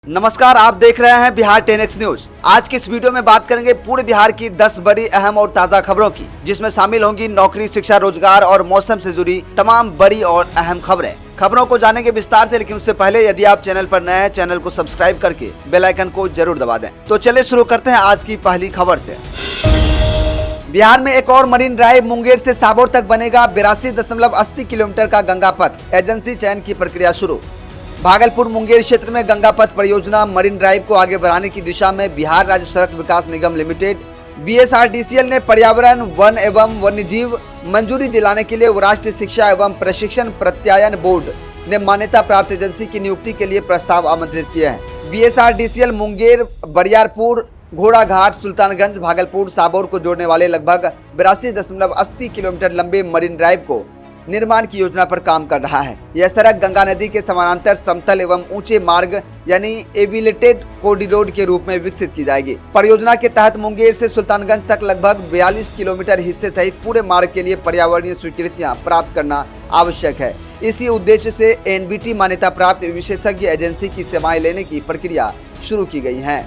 नमस्कार, आप देख रहे हैं बिहार 10X न्यूज। आज की इस वीडियो में बात करेंगे पूरे बिहार की 10 बड़ी अहम और ताज़ा खबरों की, जिसमें शामिल होंगी नौकरी, शिक्षा, रोजगार और मौसम से जुड़ी तमाम बड़ी और अहम खबरें। खबरों को जानेंगे विस्तार से, लेकिन उससे पहले यदि आप चैनल पर नए हैं, चैनल को सब्सक्राइब करके बेल आइकन को जरूर दबा दें। तो चलिए शुरू करते हैं आज की पहली खबर से। बिहार में एक और मरीन ड्राइव मुंगेर से साबौर तक बनेगा। 82.80 किलोमीटर का गंगा पथ, एजेंसी चयन की प्रक्रिया शुरू। भागलपुर मुंगेर क्षेत्र में गंगा पथ परियोजना मरीन ड्राइव को आगे बढ़ाने की दिशा में बिहार राज्य सड़क विकास निगम लिमिटेड BSRDCL ने पर्यावरण, वन एवं वन्यजीव मंजूरी दिलाने के लिए राष्ट्रीय शिक्षा एवं प्रशिक्षण प्रत्यायन बोर्ड ने मान्यता प्राप्त एजेंसी की नियुक्ति के लिए प्रस्ताव आमंत्रित किया है। BSRDCL मुंगेर, बरियारपुर, घोड़ाघाट, सुल्तानगंज, भागलपुर, साबौर को जोड़ने वाले लगभग 82.80 किलोमीटर लंबे मरीन ड्राइव को निर्माण की योजना पर काम कर रहा है। यह सड़क गंगा नदी के समानांतर समतल एवं ऊंचे मार्ग यानी एलिवेटेड कॉरिडोर के रूप में विकसित की जाएगी। परियोजना के तहत मुंगेर से सुल्तानगंज तक लगभग 42 किलोमीटर हिस्से सहित पूरे मार्ग के लिए पर्यावरणीय स्वीकृतियां प्राप्त करना आवश्यक है। इसी उद्देश्य से NBT मान्यता प्राप्त विशेषज्ञ एजेंसी की सेवाएं लेने की प्रक्रिया शुरू की गई है।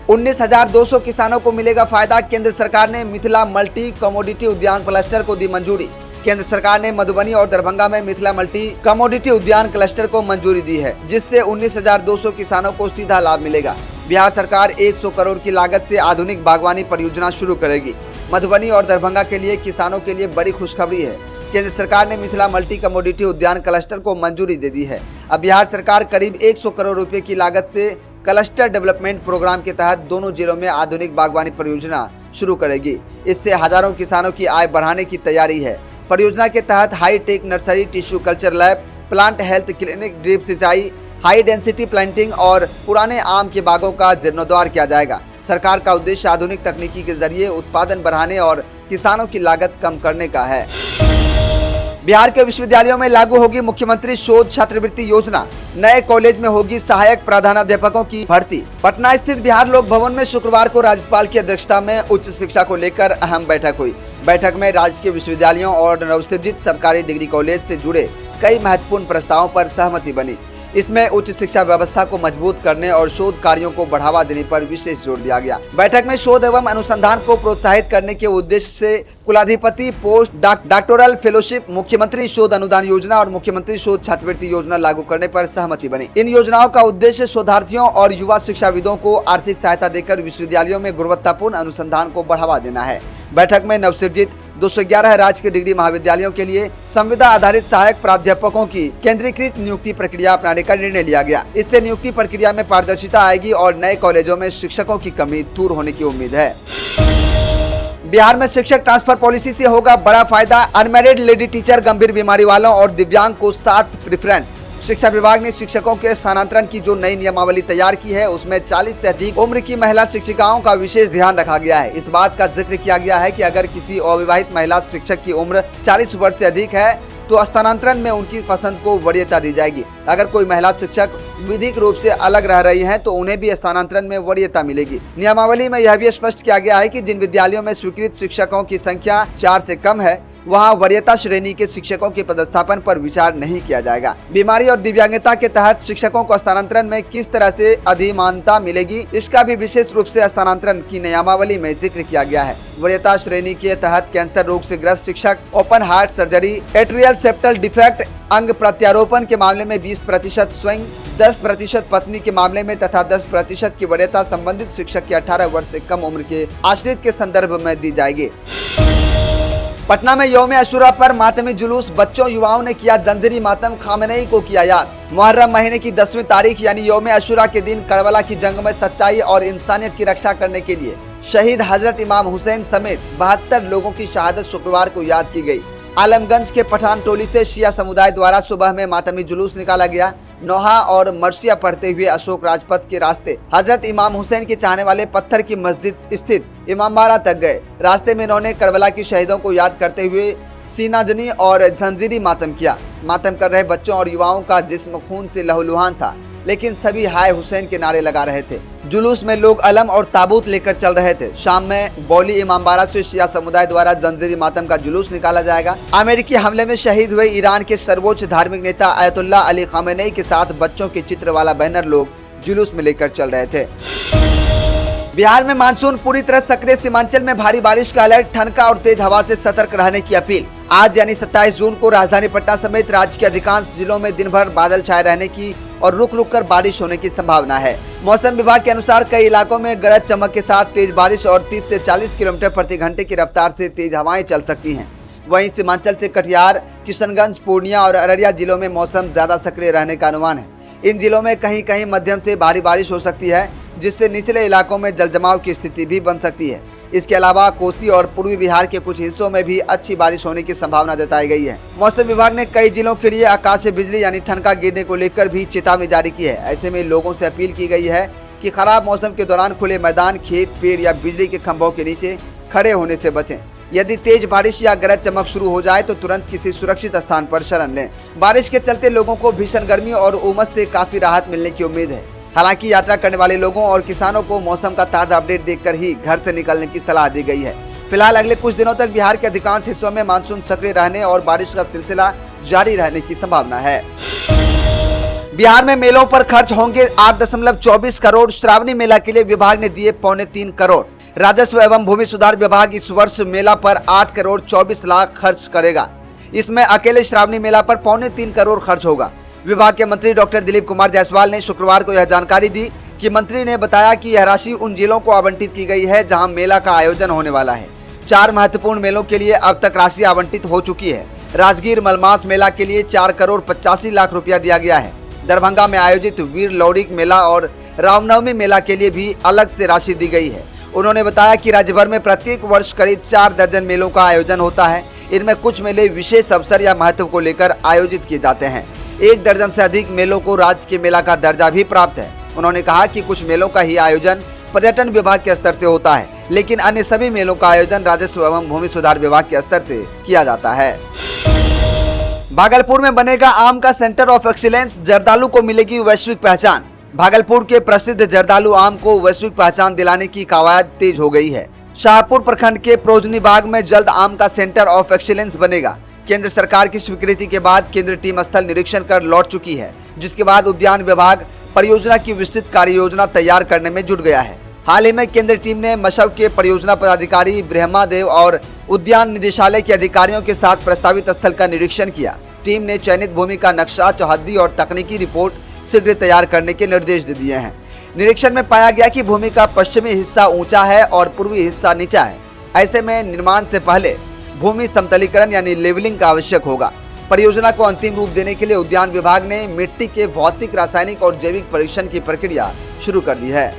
19,200 किसानों को मिलेगा फायदा। केंद्र सरकार ने मिथिला मल्टी कमोडिटी उद्यान क्लस्टर को दी मंजूरी। केंद्र सरकार ने मधुबनी और दरभंगा में मिथिला मल्टी कमोडिटी उद्यान क्लस्टर को मंजूरी दी है, जिससे 19,200 किसानों को सीधा लाभ मिलेगा। बिहार सरकार 100 करोड़ की लागत से आधुनिक बागवानी परियोजना शुरू करेगी। मधुबनी और दरभंगा के लिए किसानों के लिए बड़ी खुशखबरी है। केंद्र सरकार ने मिथिला मल्टी कमोडिटी उद्यान क्लस्टर को मंजूरी दे दी है। अब बिहार सरकार करीब 100 करोड़ रुपए की लागत से क्लस्टर डेवलपमेंट प्रोग्राम के तहत दोनों जिलों में आधुनिक बागवानी परियोजना शुरू करेगी। इससे हजारों किसानों की आय बढ़ाने की तैयारी है। परियोजना के तहत high tech nursery, tissue culture lab, plant health clinic, drip सिंचाई, हाई डेंसिटी प्लांटिंग और पुराने आम के बागों का जीर्णोद्धार किया जाएगा। सरकार का उद्देश्य आधुनिक तकनीकी के जरिए उत्पादन बढ़ाने और किसानों की लागत कम करने का है। बिहार के विश्वविद्यालयों में लागू होगी मुख्यमंत्री शोध छात्रवृत्ति योजना। नए कॉलेज में होगी सहायक प्रधानाध्यापकों की भर्ती। पटना स्थित बिहार लोक भवन में शुक्रवार को राज्यपाल की अध्यक्षता में उच्च शिक्षा को लेकर अहम बैठक हुई। बैठक में राज्य के विश्वविद्यालयों और नवसृजित सरकारी डिग्री कॉलेज से जुड़े कई महत्वपूर्ण प्रस्तावों पर सहमति बनी। इसमें उच्च शिक्षा व्यवस्था को मजबूत करने और शोध कार्यों को बढ़ावा देने पर विशेष जोर दिया गया। बैठक में शोध एवं अनुसंधान को प्रोत्साहित करने के उद्देश्य से कुलाधिपति पोस्ट डॉक्टोरल फेलोशिप, मुख्यमंत्री शोध अनुदान योजना और मुख्यमंत्री शोध छात्रवृत्ति योजना लागू करने पर सहमति बनी। इन योजनाओं का उद्देश्य शोधार्थियों और युवा शिक्षाविदों को आर्थिक सहायता देकर विश्वविद्यालयों में गुणवत्तापूर्ण अनुसंधान को बढ़ावा देना है। बैठक में नवसृजित 211 राजकीय डिग्री महाविद्यालयों के लिए संविदा आधारित सहायक प्राध्यापकों की केंद्रीकृत नियुक्ति प्रक्रिया अपनाने का निर्णय लिया गया। इससे नियुक्ति प्रक्रिया में पारदर्शिता आएगी और नए कॉलेजों में शिक्षकों की कमी दूर होने की उम्मीद है। बिहार में शिक्षक ट्रांसफर पॉलिसी से होगा बड़ा फायदा। अनमैरिड लेडी टीचर, गंभीर बीमारी वालों और दिव्यांग को 7 प्रेफरेंस। शिक्षा विभाग ने शिक्षकों के स्थानांतरण की जो नई नियमावली तैयार की है, उसमें 40 से अधिक उम्र की महिला शिक्षिकाओं का विशेष ध्यान रखा गया है। इस बात का जिक्र किया गया है कि अगर किसी अविवाहित महिला शिक्षक की उम्र 40 वर्ष से अधिक है तो स्थानांतरण में उनकी पसंद को वरीयता दी जाएगी। अगर कोई महिला शिक्षक विधिक रूप से अलग रह रही हैं तो उन्हें भी स्थानांतरण में वरीयता मिलेगी। नियमावली में यह भी स्पष्ट किया गया है कि जिन विद्यालयों में स्वीकृत शिक्षकों की संख्या 4 से कम है, वहां वरीयता श्रेणी के शिक्षकों के पदस्थापन पर विचार नहीं किया जाएगा। बीमारी और दिव्यांगता के तहत शिक्षकों को स्थानांतरण में किस तरह से अधिमानता मिलेगी, इसका भी विशेष रूप से स्थानांतरण की नियमावली में जिक्र किया गया है। वरीयता श्रेणी के तहत कैंसर रोग से ग्रस्त शिक्षक, open heart surgery, atrial septal defect, अंग प्रत्यारोपण के मामले में 20% स्वयं, 10% पत्नी के मामले में तथा 10% की वरीयता संबंधित शिक्षक के 18 वर्ष से कम उम्र के आश्रित के संदर्भ में दी जाएगी। पटना में यौम अशूरा पर मातमी जुलूस, बच्चों युवाओं ने किया जंजीरी मातम, खामेनेई को किया याद। मुहर्रम महीने की 10वीं तारीख यानी यौम अशूरा के दिन करबला की जंग में सच्चाई और इंसानियत की रक्षा करने के लिए शहीद हजरत इमाम हुसैन समेत 72 लोगों की शहादत शुक्रवार को याद की गई। आलमगंज के पठान टोली से शिया समुदाय द्वारा सुबह में मातमी जुलूस निकाला गया। नोहा और मर्सिया पढ़ते हुए अशोक राजपथ के रास्ते हजरत इमाम हुसैन के चाहने वाले पत्थर की मस्जिद स्थित इमामबाड़ा तक गए। रास्ते में इन्होंने करबला के शहीदों को याद करते हुए सीनाजनी और जंजीरी मातम किया। मातम कर रहे बच्चों और युवाओं का जिस्म खून से लहूलुहान था। लेकिन सभी हाय हुसैन के नारे लगा रहे थे। जुलूस में लोग अलम और ताबूत लेकर चल रहे थे। शाम में बौली इमामबाड़ा से शिया समुदाय द्वारा जंजीरी मातम का जुलूस निकाला जाएगा। अमेरिकी हमले में शहीद हुए ईरान के सर्वोच्च धार्मिक नेता अयतुल्ला अली खामेनेई के साथ बच्चों के चित्र वाला बैनर लोग जुलूस में लेकर चल रहे थे। बिहार में मानसून पूरी तरह सक्रिय, सीमांचल में भारी बारिश का अलर्ट, ठनका और तेज हवा से सतर्क रहने की अपील। आज यानी 27 जून को राजधानी पटना समेत राज्य के अधिकांश जिलों में दिन भर बादल छाए रहने की और रुक रुक कर बारिश होने की संभावना है। मौसम विभाग के अनुसार कई इलाकों में गरज चमक के साथ तेज बारिश और 30 से 40 किलोमीटर प्रति घंटे की रफ्तार से तेज हवाएं चल सकती हैं। वहीं सीमांचल से कटिहार, किशनगंज, पूर्णिया और अररिया जिलों में मौसम ज्यादा सक्रिय रहने का अनुमान है। इन जिलों में कहीं कहीं मध्यम से भारी बारिश हो सकती है, जिससे निचले इलाकों में जलजमाव की स्थिति भी बन सकती है। इसके अलावा कोसी और पूर्वी बिहार के कुछ हिस्सों में भी अच्छी बारिश होने की संभावना जताई गई है। मौसम विभाग ने कई जिलों के लिए आकाशीय बिजली यानी ठनका गिरने को लेकर भी चेतावनी जारी की है। ऐसे में लोगों से अपील की गई है कि खराब मौसम के दौरान खुले मैदान, खेत, पेड़ या बिजली के खंभों के नीचे खड़े होने से बचें। यदि तेज बारिश या गरज चमक शुरू हो जाए तो तुरंत किसी सुरक्षित स्थान पर शरण लें। बारिश के चलते लोगों को भीषण गर्मी और उमस से काफी राहत मिलने की उम्मीद है। हालांकि यात्रा करने वाले लोगों और किसानों को मौसम का ताजा अपडेट देखकर ही घर से निकलने की सलाह दी गई है। फिलहाल अगले कुछ दिनों तक बिहार के अधिकांश हिस्सों में मानसून सक्रिय रहने और बारिश का सिलसिला जारी रहने की संभावना है। बिहार में मेलों पर खर्च होंगे 8.24 करोड़। श्रावणी मेला के लिए विभाग ने दिए 3.25 करोड़। राजस्व एवं भूमि सुधार विभाग इस वर्ष मेला पर 8 करोड़ 24 लाख खर्च करेगा। इसमें अकेले श्रावणी मेला पर 3.25 करोड़ खर्च होगा। विभाग के मंत्री डॉक्टर दिलीप कुमार जायसवाल ने शुक्रवार को यह जानकारी दी कि मंत्री ने बताया कि यह राशि उन जिलों को आवंटित की गई है जहां मेला का आयोजन होने वाला है। 4 महत्वपूर्ण मेलों के लिए अब तक राशि आवंटित हो चुकी है। राजगीर मलमास मेला के लिए 4 करोड़ 85 लाख रुपया दिया गया है। दरभंगा में आयोजित वीर लौड़िक मेला और रामनवमी मेला के लिए भी अलग से राशि दी गई है। उन्होंने बताया कि राज्य भर में प्रत्येक वर्ष करीब 4 दर्जन मेलों का आयोजन होता है। इनमें कुछ मेले विशेष अवसर या महत्व को लेकर आयोजित किए जाते हैं। 1 दर्जन से अधिक मेलों को राज्य के मेला का दर्जा भी प्राप्त है। उन्होंने कहा कि कुछ मेलों का ही आयोजन पर्यटन विभाग के स्तर से होता है, लेकिन अन्य सभी मेलों का आयोजन राजस्व एवं भूमि सुधार विभाग के स्तर से किया जाता है। भागलपुर में बनेगा आम का सेंटर ऑफ एक्सीलेंस, जर्दालू को मिलेगी वैश्विक पहचान। भागलपुर के प्रसिद्ध जर्दालू आम को वैश्विक पहचान दिलाने की कवायद तेज हो गई है। शाहपुर प्रखंड के प्रोजनी बाग में जल्द आम का सेंटर ऑफ एक्सीलेंस बनेगा। केंद्र सरकार की स्वीकृति के बाद केंद्र टीम स्थल निरीक्षण कर लौट चुकी है, जिसके बाद उद्यान विभाग परियोजना की विस्तृत कार्य योजना तैयार करने में जुट गया है। हाल ही में केंद्र टीम ने मशव के परियोजना पदाधिकारी ब्रह्मादेव और उद्यान निदेशालय के अधिकारियों के साथ प्रस्तावित स्थल का निरीक्षण किया। टीम ने चयनित भूमि का नक्शा, चौहद्दी और तकनीकी रिपोर्ट शीघ्र तैयार करने के निर्देश दे दिए हैं। निरीक्षण में पाया गया कि भूमि का पश्चिमी हिस्सा ऊंचा है और पूर्वी हिस्सा नीचा है। ऐसे में निर्माण से पहले भूमि समतलीकरण यानी लेवलिंग का आवश्यक होगा। परियोजना को अंतिम रूप देने के लिए उद्यान विभाग ने मिट्टी के भौतिक, रासायनिक और जैविक परीक्षण की प्रक्रिया शुरू कर दी है।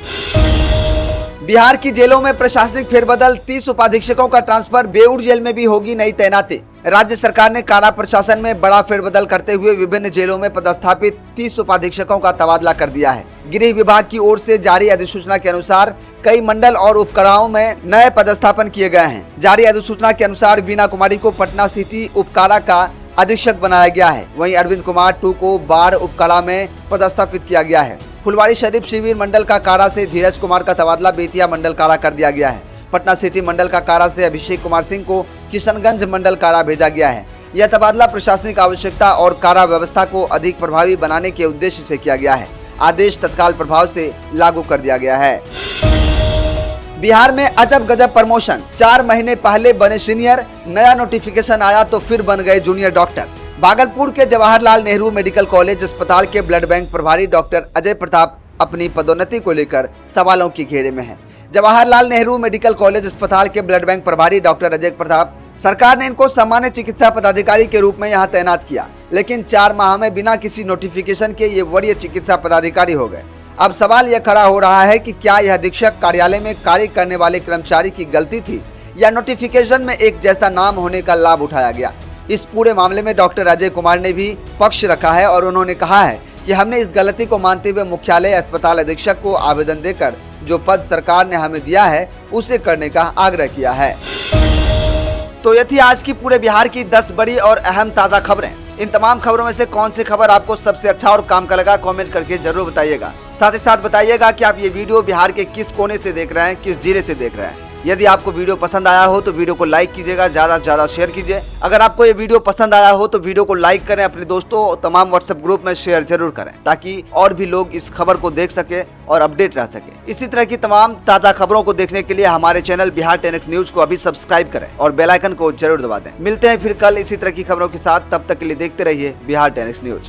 बिहार की जेलों में प्रशासनिक फेरबदल, 30 उपाधीक्षकों का ट्रांसफर, बेऊर जेल में भी होगी नई तैनाती। राज्य सरकार ने कारा प्रशासन में बड़ा फेरबदल करते हुए विभिन्न जेलों में पदस्थापित 30 उपाधीक्षकों का तबादला कर दिया है। गृह विभाग की ओर से जारी अधिसूचना के अनुसार कई मंडल और उपकाराओं में नए पदस्थापन किए गए हैं। जारी अधिसूचना के अनुसार वीना कुमारी को पटना सिटी उपकारा का अधीक्षक बनाया गया है। वहीं अरविंद कुमार 2 को बाढ़ उपकारा में पदस्थापित किया गया है। फुलवारी शरीफ शिविर मंडल का कारा से धीरज कुमार का तबादला बेतिया मंडल कारा कर दिया गया है। पटना सिटी मंडल का कारा से अभिषेक कुमार सिंह को किशनगंज मंडल कारा भेजा गया है। यह तबादला प्रशासनिक आवश्यकता और कारा व्यवस्था को अधिक प्रभावी बनाने के उद्देश्य से किया गया है। आदेश तत्काल प्रभाव से लागू कर दिया गया है। बिहार में अजब गजब प्रमोशन, 4 महीने पहले बने सीनियर, नया नोटिफिकेशन आया तो फिर बन गए जूनियर डॉक्टर। भागलपुर के जवाहरलाल नेहरू मेडिकल कॉलेज अस्पताल के ब्लड बैंक प्रभारी डॉक्टर अजय प्रताप अपनी पदोन्नति को लेकर सवालों की घेरे में हैं। जवाहरलाल नेहरू मेडिकल कॉलेज अस्पताल के ब्लड बैंक प्रभारी डॉक्टर अजय प्रताप, सरकार ने इनको सामान्य चिकित्सा पदाधिकारी के रूप में यहां तैनात किया, लेकिन 4 माह में बिना किसी नोटिफिकेशन के ये वरीय चिकित्सा पदाधिकारी हो गए। अब सवाल यह खड़ा हो रहा है कि क्या यह अधीक्षक कार्यालय में कार्य करने वाले कर्मचारी की गलती थी या नोटिफिकेशन में एक जैसा नाम होने का लाभ उठाया गया। इस पूरे मामले में डॉक्टर अजय कुमार ने भी पक्ष रखा है और उन्होंने कहा है कि हमने इस गलती को मानते हुए मुख्यालय अस्पताल अधीक्षक को आवेदन देकर जो पद सरकार ने हमें दिया है उसे करने का आग्रह किया है। तो ये थी आज की पूरे बिहार की 10 बड़ी और अहम ताज़ा खबरें। इन तमाम खबरों में से कौन सी खबर आपको सबसे अच्छा और काम का लगा, कमेंट करके जरूर बताइएगा। साथ ही साथ बताइएगा कि आप ये वीडियो बिहार के किस कोने से देख रहे हैं, किस जिले से देख रहे हैं। यदि आपको वीडियो पसंद आया हो तो वीडियो को लाइक कीजिएगा, ज्यादा से ज्यादा शेयर कीजिए। अगर आपको ये वीडियो पसंद आया हो तो वीडियो को लाइक करें, अपने दोस्तों और तमाम व्हाट्सएप ग्रुप में शेयर जरूर करें, ताकि और भी लोग इस खबर को देख सके और अपडेट रह सके। इसी तरह की तमाम ताज़ा खबरों को देखने के लिए हमारे चैनल बिहार 10X न्यूज को अभी सब्सक्राइब करें और बेल आइकन को जरूर दबा दें। मिलते हैं फिर कल इसी तरह की खबरों के साथ, तब तक के लिए देखते रहिए बिहार 10X न्यूज।